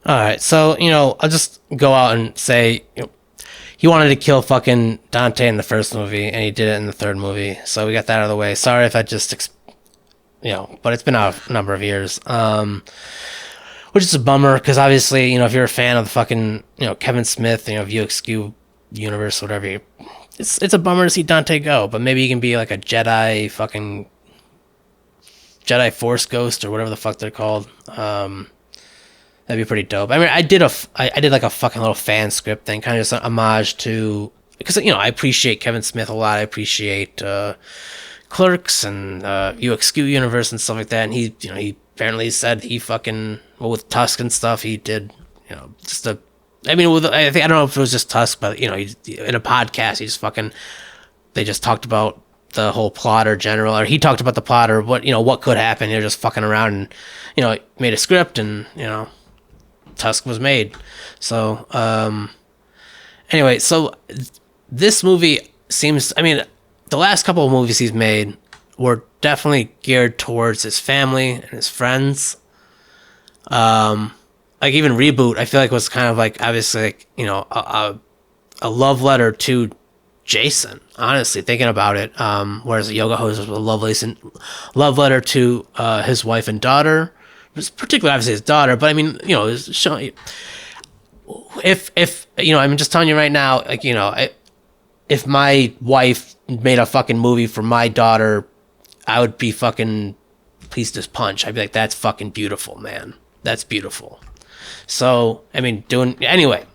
All right, so I'll just go out and say he wanted to kill fucking Dante in the first movie, and he did it in the third movie. So we got that out of the way. Sorry if I just but it's been out a number of years. Which is a bummer because obviously, if you're a fan of the fucking, Kevin Smith, VXQ universe, whatever, it's a bummer to see Dante go. But maybe he can be like a Jedi Force Ghost or whatever the fuck they're called. That'd be pretty dope. I mean, I did like a fucking little fan script thing, kind of just an homage to, because I appreciate Kevin Smith a lot. I appreciate Clerks and UXQ universe and stuff like that. And he apparently said he fucking, well, with Tusk and stuff, he did just a. I mean, I don't know if it was just Tusk, but he, in a podcast, they just talked about the whole plot or he talked about the plot or what could happen. They're just fucking around and made a script and Tusk was made. So anyway, so this movie seems, I mean, the last couple of movies he's made were definitely geared towards his family and his friends. Like even Reboot, I feel like was kind of like obviously like a love letter to Jason. Honestly, thinking about it, whereas Yoga Hose was a love letter to his wife and daughter. It was particularly obviously his daughter, but I mean, it's showing. If I'm just telling you right now, like if my wife made a fucking movie for my daughter, I would be fucking pleased as punch. I'd be like, that's fucking beautiful, man. That's beautiful. So, I mean, anyway.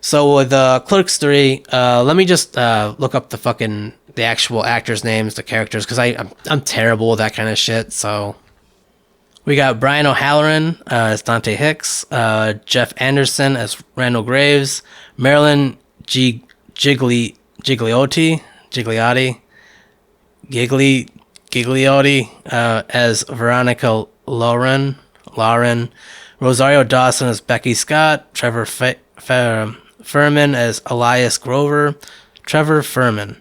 So with Clerks 3, let me just look up the actual actors' names, the characters, because I'm terrible with that kind of shit. So we got Brian O'Halloran as Dante Hicks, Jeff Anderson as Randall Graves, Marilyn Gigliotti as Veronica Lauren, Rosario Dawson as Becky Scott, Trevor Furman as Elias Grover, Trevor Furman.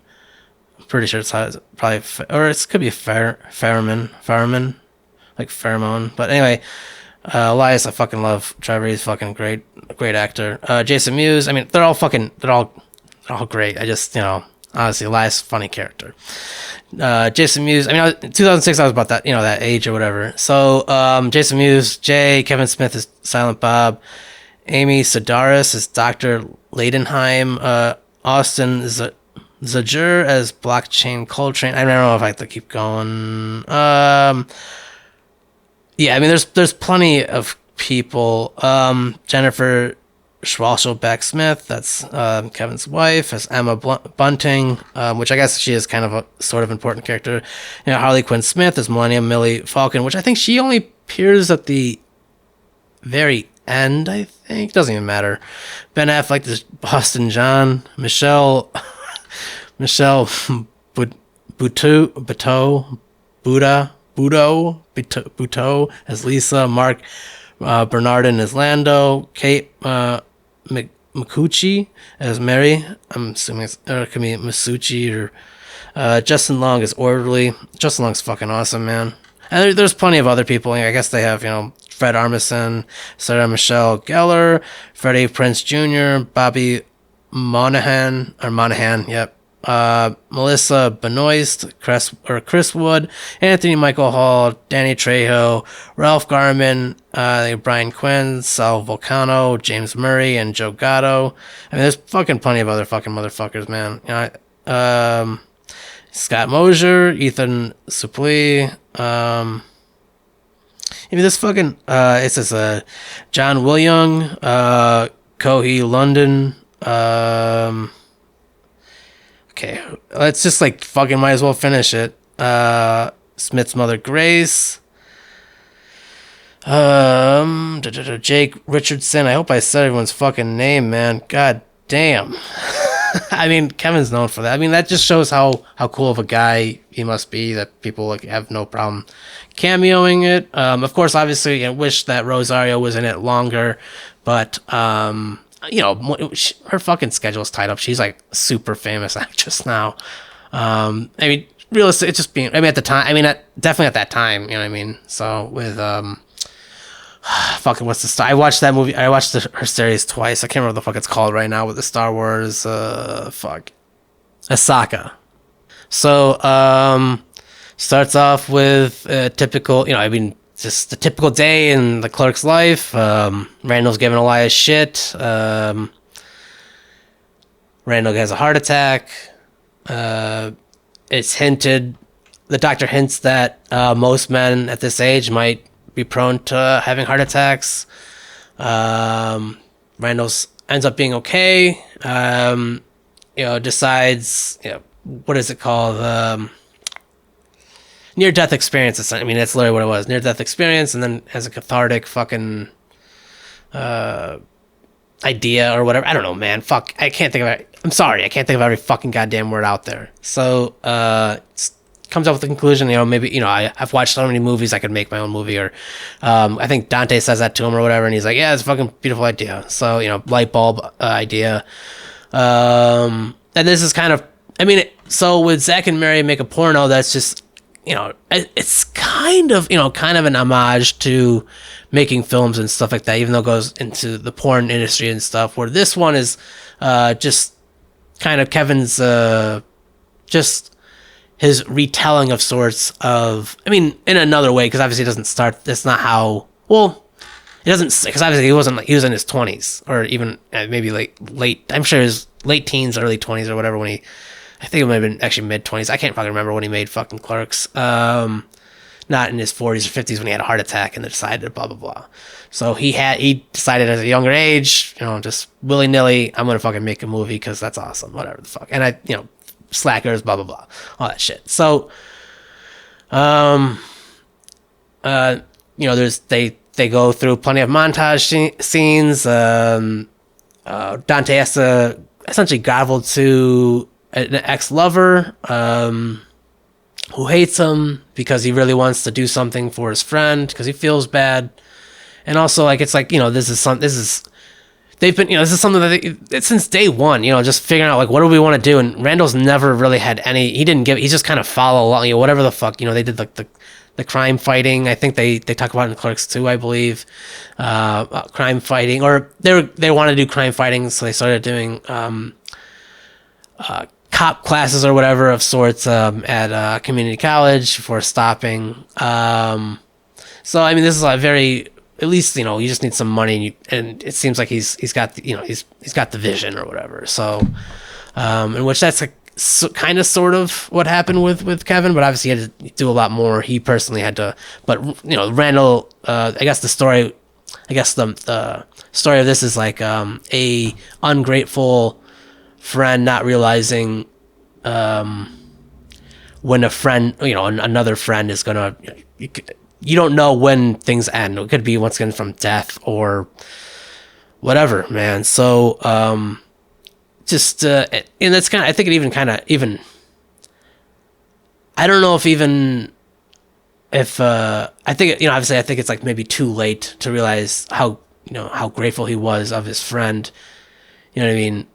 I'm pretty sure it's probably, or it could be Furman, like pheromone. But anyway, Elias, I fucking love Trevor. He's fucking great actor. Jason Mewes. I mean, they're all great. I just, honestly, Elias, funny character. Jason Mewes. I mean, 2006, I was about that, that age or whatever. So, Jason Mewes, Jay, Kevin Smith is Silent Bob, Amy Sedaris is Dr. Leidenheim, Austin Zajer as Blockchain Coltrane. I don't know if I have to keep going. Yeah, I mean, there's plenty of people. Jennifer Schwalschelbeck Smith, that's Kevin's wife, as Emma Bunting, which I guess she is kind of a sort of important character. Harley Quinn Smith as Millennium Millie Falcon, which I think she only appears at the very end, I think. Doesn't even matter. Ben Affleck is Boston John. Michelle Buteau as Lisa. Mark Bernardin as Lando. Kate Micucci as Mary. I'm assuming it could be Masucci or Justin Long as Orderly. Justin Long's fucking awesome, man. And there's plenty of other people. I guess they have, Fred Armisen, Sarah Michelle Gellar, Freddie Prinze Jr., Bobby Monahan, yep. Melissa Benoist, Chris Wood, Anthony Michael Hall, Danny Trejo, Ralph Garman, Brian Quinn, Sal Volcano, James Murray, and Joe Gatto. I mean, there's fucking plenty of other fucking motherfuckers, man. Scott Mosier, Ethan Suplee, I mean, this fucking, it says, John William, Cohee London, okay, let's just, fucking might as well finish it. Smith's mother, Grace, Jake Richardson, I hope I said everyone's fucking name, man, god damn. I mean, Kevin's known for that. I mean, that just shows how cool of a guy he must be, that people have no problem cameoing it. Of course, obviously, I wish that Rosario was in it longer, but her fucking schedule's tied up. She's a super famous actress now. I mean, realistic. It's just being. I mean, at the time. I mean, definitely at that time. You know what I mean? So with fucking what's the star? I watched that movie. I watched her series twice. I can't remember what the fuck it's called right now with the Star Wars. Fuck, Ahsoka. So starts off with a typical, I mean, just the typical day in the clerk's life. Randall's giving Elias shit. Randall has a heart attack. It's hinted, the doctor hints that most men at this age might be prone to having heart attacks. Randall's ends up being okay. Decides, what is it called? Near-death experience. I mean, that's literally what it was. Near-death experience, and then has a cathartic fucking idea or whatever. I don't know, man. Fuck. I can't think of it. I'm sorry. I can't think of every fucking goddamn word out there. So, comes up with the conclusion, maybe, I've watched so many movies, I could make my own movie, or I think Dante says that to him or whatever, and he's like, yeah, it's a fucking beautiful idea. So, light bulb idea. And this is kind of, so with Zach and Mary make a porno, that's just, it's kind of an homage to making films and stuff like that, even though it goes into the porn industry and stuff, where this one is just kind of Kevin's just his retelling of sorts of, in another way, because obviously it doesn't start, that's not how, well, it doesn't, because obviously he wasn't, he was in his 20s, or even maybe late, I'm sure his late teens, early 20s or whatever, when he, I think it might have been actually mid 20s. I can't fucking remember when he made fucking Clerks. Not in his 40s or 50s when he had a heart attack and decided blah blah blah. So he decided at a younger age, just willy nilly, I'm gonna fucking make a movie because that's awesome, whatever the fuck. And slackers, blah blah blah, all that shit. So, there's they go through plenty of montage scenes. Dante has to essentially grovel to an ex-lover who hates him because he really wants to do something for his friend because he feels bad. And also, this is something that since day one, just figuring out what do we want to do. And Randall's never really had any, he's just kind of follow along, whatever the fuck, they did the crime fighting. I think they talk about it in Clerks too, I believe, crime fighting, or they want to do crime fighting. So they started doing, cop classes or whatever of sorts at community college before stopping. So this is a very, at least you just need some money, and it seems like he's got he's got the vision or whatever. So in which that's kind of sort of what happened with Kevin, but obviously he had to do a lot more. He personally had to, but Randall, I guess the story of this is a ungrateful friend not realizing when a friend, another friend is gonna, you don't know when things end. It could be once again from death or whatever, man. So and that's I think it even I don't know if I think obviously I think it's maybe too late to realize how grateful he was of his friend. You know what I mean?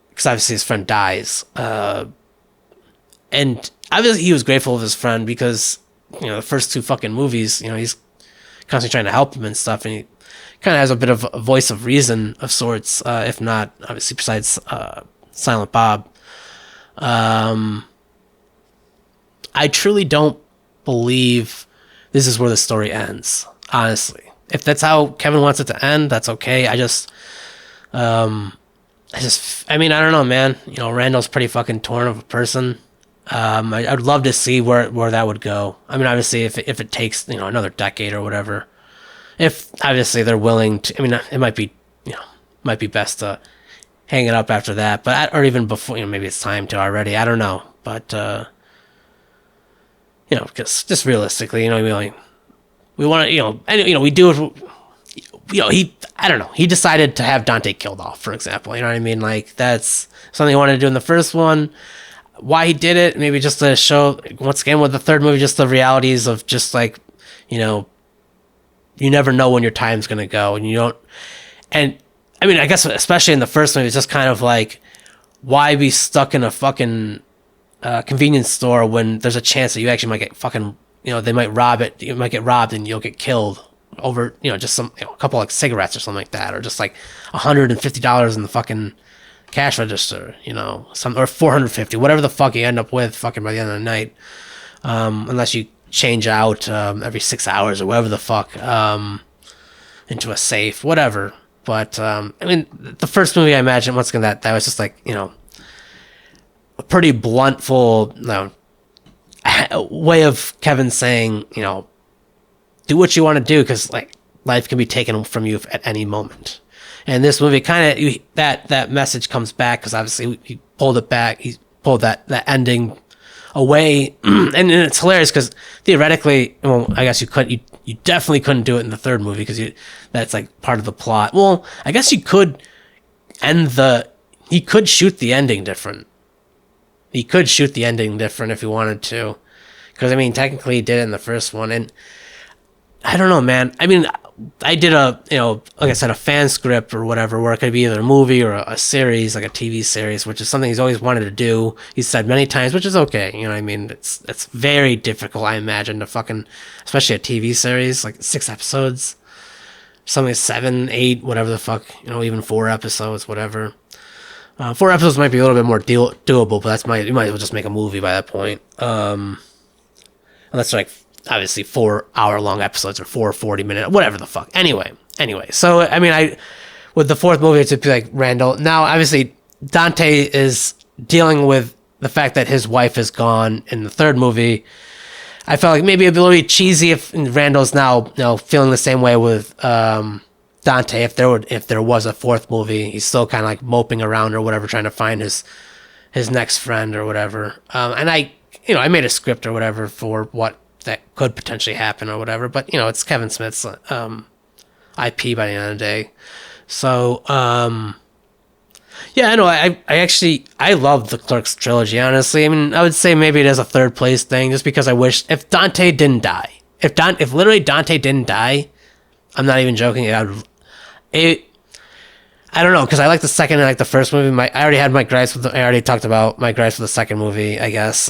Because obviously his friend dies. And obviously he was grateful of his friend because, the first two fucking movies, he's constantly trying to help him and stuff. And he kind of has a bit of a voice of reason of sorts, if not, obviously, besides Silent Bob. I truly don't believe this is where the story ends, honestly. If that's how Kevin wants it to end, that's okay. I don't know, man. Randall's pretty fucking torn of a person. I'd love to see where that would go. Obviously, if it takes another decade or whatever, if obviously they're willing to. It might be best to hang it up after that, but or even before. Maybe it's time to already. I don't know, but because just realistically, we want to, and we do it. I don't know. He decided to have Dante killed off, for example. You know what I mean? That's something he wanted to do in the first one. Why he did it, maybe just to show, once again, with the third movie, just the realities of just you never know when your time's going to go. And you don't, and I guess especially in the first movie, it's just kind of why be stuck in a fucking convenience store when there's a chance that you actually might get fucking, they might rob it, you might get robbed and you'll get killed over, just some, a couple like cigarettes or something like that, or just like $150 in the fucking cash register, some, or 450, whatever the fuck you end up with fucking by the end of the night. Unless you change out, every 6 hours or whatever the fuck, into a safe, whatever. But, I mean, the first movie, I imagine, once again, that was just like, a pretty blunt, full, way of Kevin saying, do what you want to do, because like life can be taken from you at any moment. And this movie kind of that message comes back, because obviously he pulled it back. He pulled that ending away, and it's hilarious because theoretically, well, I guess you definitely couldn't do it in the third movie, because that's like part of the plot. Well, I guess you could he could shoot the ending different. He could shoot the ending different if he wanted to, because I mean technically he did it in the first one, and I don't know, man. I mean, I did like I said, a fan script or whatever, where it could be either a movie or a series, like a TV series, which is something he's always wanted to do. He's said many times, which is okay. You know what I mean? It's very difficult, I imagine, to fucking, especially a TV series, like 6 episodes, something 7, 8, whatever the fuck, even 4 episodes, whatever. 4 episodes might be a little bit more doable, but you might as well just make a movie by that point. Unless like, obviously 4-hour-long episodes or 4 40-minute, whatever the fuck. Anyway. So, I mean, with the fourth movie, it's be like Randall. Now, obviously, Dante is dealing with the fact that his wife is gone in the third movie. I felt like maybe it'd be a little bit cheesy if Randall's now, feeling the same way with Dante. If there was a fourth movie, he's still kind of like moping around or whatever, trying to find his next friend or whatever. And I made a script or whatever for what that could potentially happen or whatever, but it's Kevin Smith's IP by the end of the day. So yeah, I know, I love the Clerks trilogy, honestly. I mean, I would say maybe it is a third place thing, just because I wish if Dante didn't die, if literally Dante didn't die, I'm not even joking, I don't know, because I like the second and like the first movie. I already had my gripes with I already talked about my gripes with the second movie, I guess.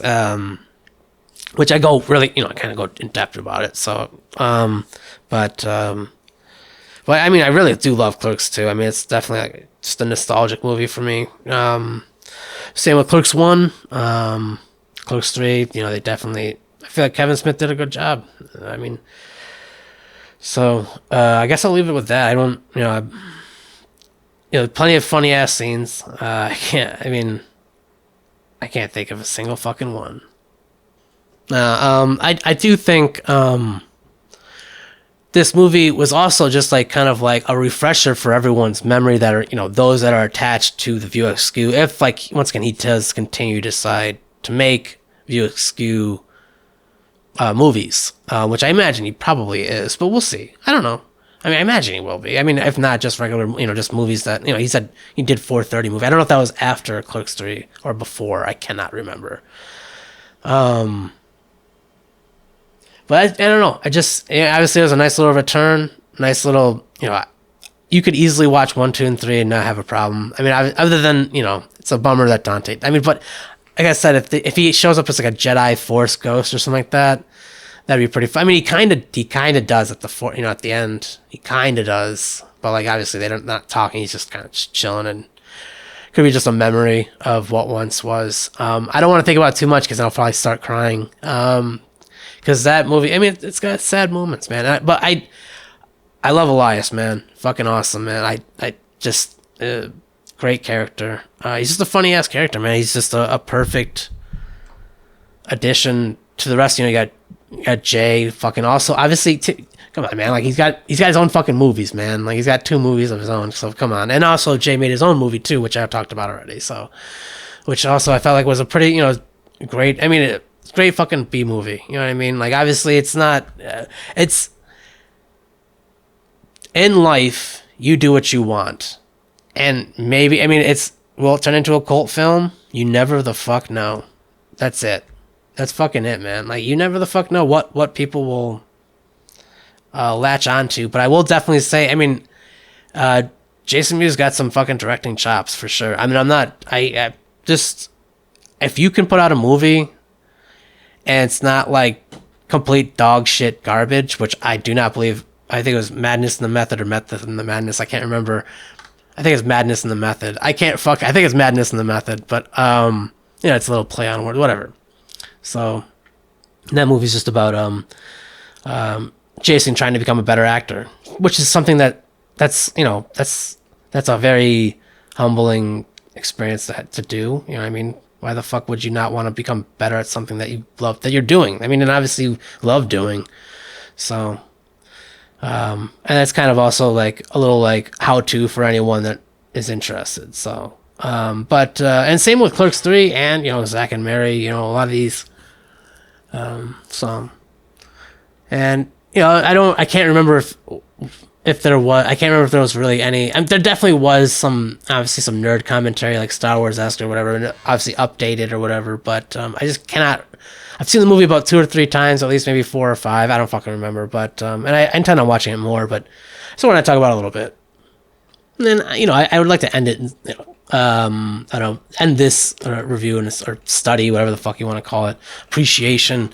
Which I go really, I kind of go in depth about it. So, but I mean, I really do love Clerks 2. I mean, it's definitely like just a nostalgic movie for me. Same with Clerks 1, Clerks 3. They definitely, I feel like Kevin Smith did a good job. I mean, so I guess I'll leave it with that. I don't, plenty of funny ass scenes. I can't think of a single fucking one. I do think this movie was also just like kind of like a refresher for everyone's memory that are, those that are attached to the View Askew. If, like, once again, he does continue to decide to make View Askew movies, which I imagine he probably is, but we'll see. I don't know. I mean, I imagine he will be. I mean, if not just regular, just movies that, he said he did 4:30 movie. I don't know if that was after Clerks 3 or before. I cannot remember. But I don't know. Obviously it was a nice little return. Nice little, you could easily watch 1, 2, and 3 and not have a problem. I mean, other than, it's a bummer that Dante, I mean, but like I said, if he shows up as like a Jedi Force ghost or something like that, that'd be pretty fun. I mean, he kind of does at the end. He kind of does. But like, obviously they're not talking. He's just kind of chilling, and could be just a memory of what once was. I don't want to think about it too much, because I'll probably start crying. Because that movie, I mean, it's got sad moments, man. But I love Elias, man. Fucking awesome, man. I just, great character. He's just a funny ass character, man. He's just a perfect addition to the rest. You got Jay, fucking also, obviously, come on, man. Like, he's got his own fucking movies, man. Like, he's got 2 movies of his own, so come on. And also, Jay made his own movie too, which I've talked about already. So, which also I felt like was a pretty, great. I mean, great fucking B movie. You know what I mean? Like, obviously, it's not. It's in life, you do what you want, and maybe, I mean, will it turn into a cult film? You never the fuck know. That's it. That's fucking it, man. Like, you never the fuck know what people will latch onto. But I will definitely say, I mean, Jason Mewes got some fucking directing chops for sure. I mean, I just, if you can put out a movie and it's not like complete dog shit garbage, which I do not believe I think it was Madness in the Method or Method in the Madness. I can't remember. I think it's Madness in the Method. I think it's Madness in the Method, but it's a little play on word, whatever. So that movie's just about Jason trying to become a better actor, which is something that's a very humbling experience to do. You know what I mean? Why the fuck would you not want to become better at something that you love, that you're doing? I mean, and obviously you love doing. So, and that's kind of also like a little like how to for anyone that is interested. So, and same with Clerks 3 and, Zack and Mary, a lot of these, so, and, I can't remember if there was really any. There definitely was obviously some nerd commentary like Star Wars-esque or whatever, and obviously updated or whatever. But I just cannot. I've seen the movie about 2 or 3 times, at least maybe 4 or 5. I don't fucking remember, but and I intend on watching it more. But I just want to talk about it a little bit. And then I would like to end it. I don't know, end this review or study, whatever the fuck you want to call it, appreciation.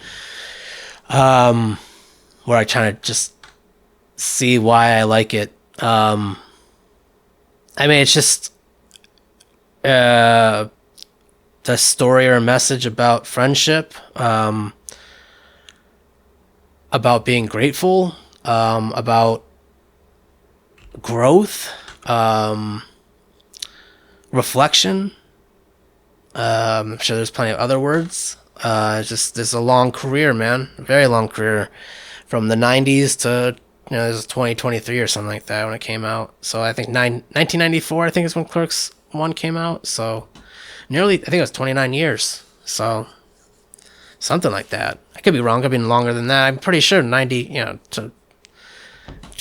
Where I try to just see why I like it. It's just the story or message about friendship, about being grateful, about growth, reflection. I'm sure there's plenty of other words. There's a long career, man, a very long career, from the 90s to this is 2023 or something like that when it came out. So I think 1994, I think is when Clerks 1 came out. So I think it was 29 years. So something like that. I could be wrong. It could be longer than that. I'm pretty sure 90, to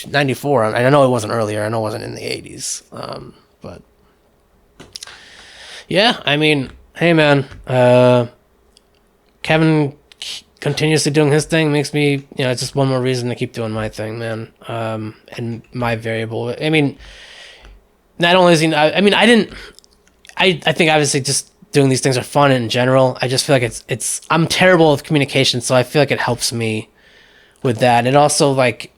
94. I know it wasn't earlier. I know it wasn't in the 80s. But yeah, hey man, Kevin continuously doing his thing makes me, it's just one more reason to keep doing my thing, man. And my variable. Not only is he, I think obviously just doing these things are fun in general. I just feel like I'm terrible with communication, so I feel like it helps me with that. And it also, like,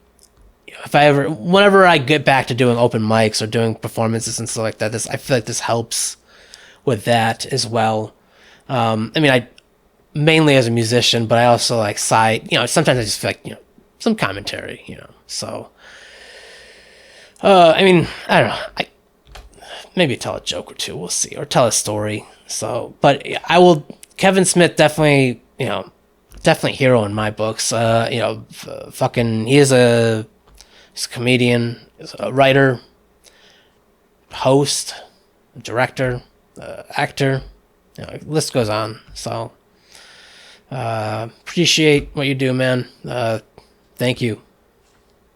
whenever I get back to doing open mics or doing performances and stuff like that, I feel like this helps with that as well. I mainly as a musician, but I also like side, sometimes I just feel like, some commentary, so, I don't know, maybe tell a joke or two, we'll see, or tell a story. So, but Kevin Smith definitely, definitely hero in my books. He's a comedian, he's a writer, host, director, actor, list goes on. So, appreciate what you do, man. Thank you.